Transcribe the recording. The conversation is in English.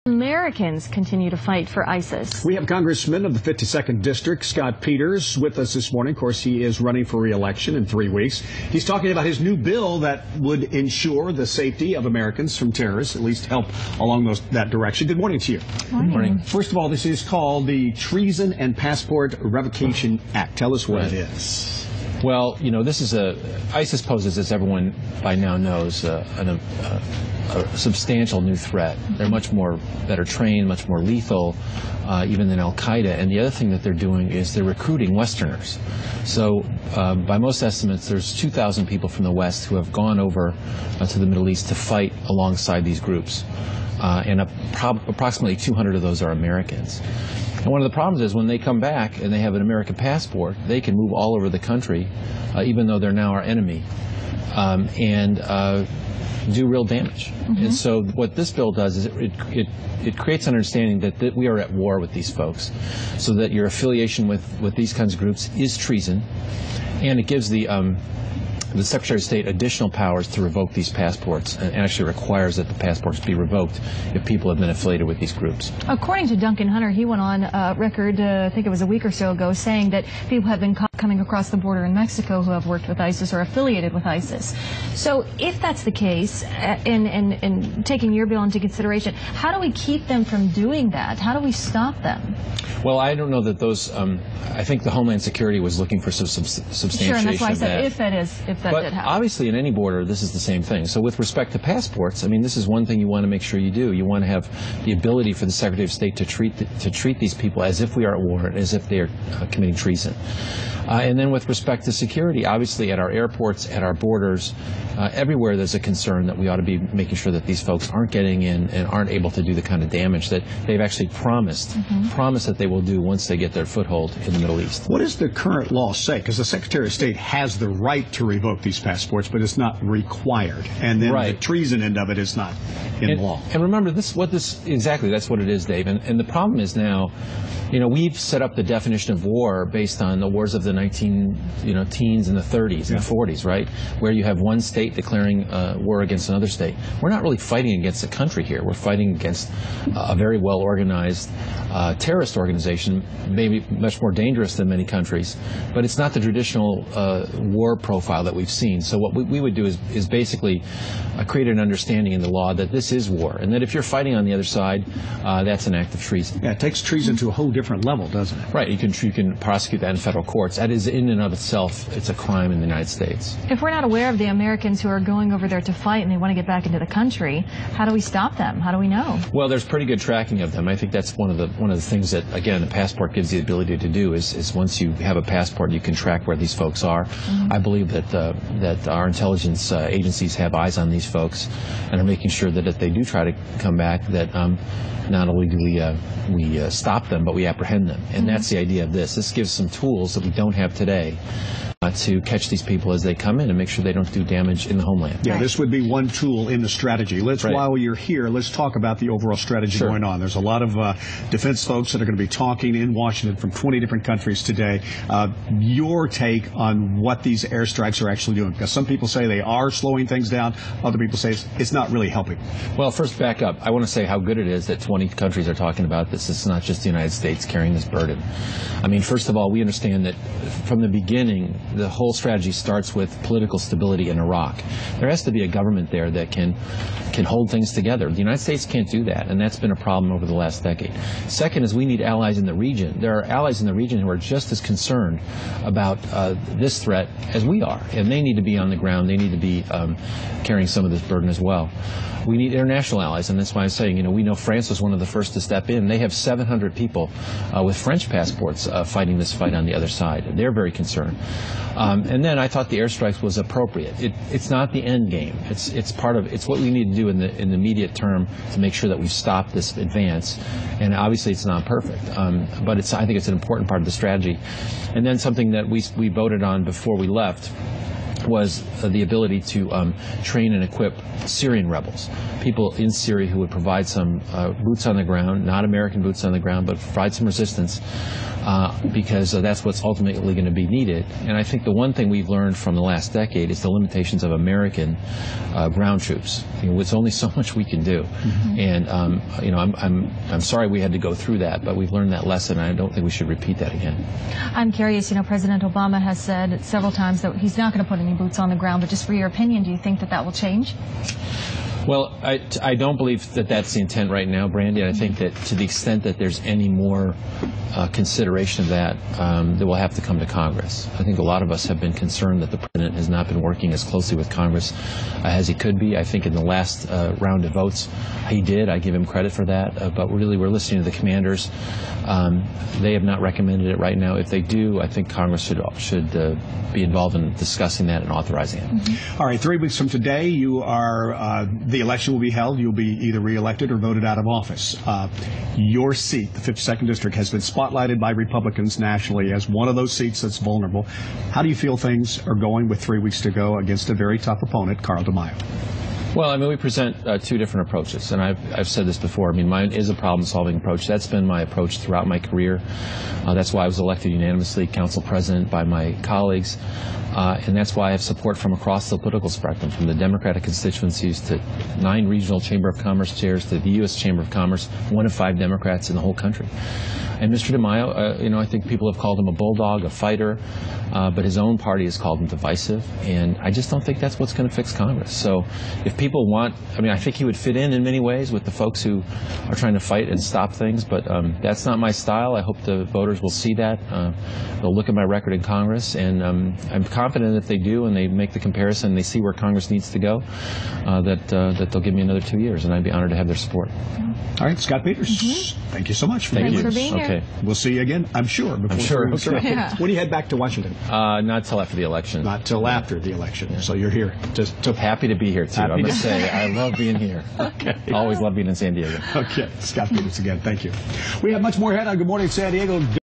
Americans continue to fight for ISIS. We have Congressman of the 52nd District, Scott Peters, with us this morning. Of course, he is running for re-election in 3 weeks. He's talking about his new bill that would ensure the safety of Americans from terrorists, at least help along that direction. Good morning to you. Good morning. First of all, this is called the Treason and Passport Revocation Act. Tell us what it is. Well, you know, this is ISIS poses, as everyone by now knows, a substantial new threat. They're much more better trained, much more lethal, even than Al-Qaeda. And the other thing that they're doing is they're recruiting Westerners. So by most estimates, there's 2,000 people from the West who have gone over to the Middle East to fight alongside these groups. And approximately 200 of those are Americans. And one of the problems is when they come back and they have an American passport, they can move all over the country, even though they're now our enemy, and do real damage. Mm-hmm. And so what this bill does is it creates an understanding that we are at war with these folks, so that your affiliation with these kinds of groups is treason, and it gives the Secretary of State additional powers to revoke these passports, and actually requires that the passports be revoked if people have been affiliated with these groups. According to Duncan Hunter, he went on record, I think it was a week or so ago, saying that people have been coming across the border in Mexico who have worked with ISIS or affiliated with ISIS. So if that's the case, and taking your bill into consideration, how do we keep them from doing that? How do we stop them? Well, I don't know that those, I think the Homeland Security was looking for some substantiation. Sure, and that's why I said if that did happen. Obviously in any border this is the same thing. So with respect to passports, I mean, this is one thing you want to make sure you do. You want to have the ability for the Secretary of State to treat these people as if we are at war, as if they are committing treason. And then with respect to security, obviously at our airports, at our borders, everywhere there's a concern that we ought to be making sure that these folks aren't getting in and aren't able to do the kind of damage that they've actually promised that they will do once they get their foothold in the Middle East. What does the current law say? Because the Secretary of State has the right to revoke these passports, but it's not required. And then the treason end of it is not in law. And remember, exactly, that's what it is, Dave. And the problem is now, you know, we've set up the definition of war based on the wars of the teens and the 30s and the 40s, right? Where you have one state declaring war against another state. We're not really fighting against a country here. We're fighting against a very well-organized terrorist organization, maybe much more dangerous than many countries, but it's not the traditional war profile that we've seen. So what we would do is basically create an understanding in the law that this is war, and that if you're fighting on the other side, that's an act of treason. Yeah, it takes treason to a whole different level, doesn't it? Right. You can prosecute that in federal courts. That is in and of itself, it's a crime in the United States. If we're not aware of the Americans who are going over there to fight and they want to get back into the country, how do we stop them? How do we know? Well, there's pretty good tracking of them. I think that's one of the things that, again, the passport gives the ability to do is once you have a passport, you can track where these folks are. I believe that our intelligence agencies have eyes on these folks and are making sure that if they do try to come back, that not only do we stop them, but we apprehend them. And that's the idea of this. This gives some tools that we don't have today to catch these people as they come in and make sure they don't do damage in the homeland. Yeah, this would be one tool in the strategy. While you're here, let's talk about the overall strategy going on. There's a lot of defense folks that are going to be talking in Washington from 20 different countries today. Your take on what these airstrikes are actually doing? Because some people say they are slowing things down. Other people say it's not really helping. Well, first back up. I want to say how good it is that 20 countries are talking about this. It's not just the United States carrying this burden. I mean, first of all, we understand that from the beginning, the whole strategy starts with political stability in Iraq. There has to be a government there that can hold things together. The United States can't do that, and that's been a problem over the last decade. Second is we need allies in the region. There are allies in the region who are just as concerned about this threat as we are, and they need to be on the ground. They need to be carrying some of this burden as well. We need international allies, and that's why I'm saying, you know, we know France was one of the first to step in. They have 700 people with French passports fighting this fight on the other side. They're very concerned. And then I thought the airstrikes was appropriate. It's not the end game. It's what we need to do in the immediate term to make sure that we stop this advance. And obviously it's not perfect, but I think it's an important part of the strategy. And then something that we voted on before we left was the ability to train and equip Syrian rebels, people in Syria who would provide some boots on the ground, not American boots on the ground, but provide some resistance, because that's what's ultimately going to be needed. And I think the one thing we've learned from the last decade is the limitations of American ground troops. It's only so much we can do. And I'm sorry we had to go through that, but we've learned that lesson, and I don't think we should repeat that again. I'm curious, President Obama has said several times that he's not going to put any boots on the ground, but just for your opinion, do you think that will change? Well, I don't believe that that's the intent right now, Brandy. I think that to the extent that there's any more consideration of that, that will have to come to Congress. I think a lot of us have been concerned that the President has not been working as closely with Congress as he could be. I think in the last round of votes, he did. I give him credit for that. But really, we're listening to the commanders. They have not recommended it right now. If they do, I think Congress should be involved in discussing that and authorizing it. All right, 3 weeks from today, the election will be held. You'll be either reelected or voted out of office. Your seat, the 52nd District, has been spotlighted by Republicans nationally as one of those seats that's vulnerable. How do you feel things are going with 3 weeks to go against a very tough opponent, Carl DeMaio? Well, we present two different approaches, and I've said this before. Mine is a problem-solving approach. That's been my approach throughout my career. That's why I was elected unanimously council president by my colleagues, and that's why I have support from across the political spectrum, from the Democratic constituencies to 9 regional Chamber of Commerce chairs to the U.S. Chamber of Commerce, 1 of 5 Democrats in the whole country. And Mr. DeMaio, I think people have called him a bulldog, a fighter, but his own party has called him divisive, and I just don't think that's what's going to fix Congress. So if people want, I think he would fit in many ways with the folks who are trying to fight and stop things, but that's not my style. I hope the voters will see that. They'll look at my record in Congress, and I'm confident if they do and they make the comparison and they see where Congress needs to go, that they'll give me another 2 years, and I'd be honored to have their support. All right, Scott Peters, thank you so much for Thanks for being here. Okay. We'll see you again, I'm sure. I'm sure. Okay. Yeah. When do you head back to Washington? Not till after the election. Not till after the election. Yeah. So you're here. Just happy to be here, too. I must say, I love being here. Okay. Always love being in San Diego. Okay. Scott Peters again. Thank you. We have much more ahead on Good Morning San Diego.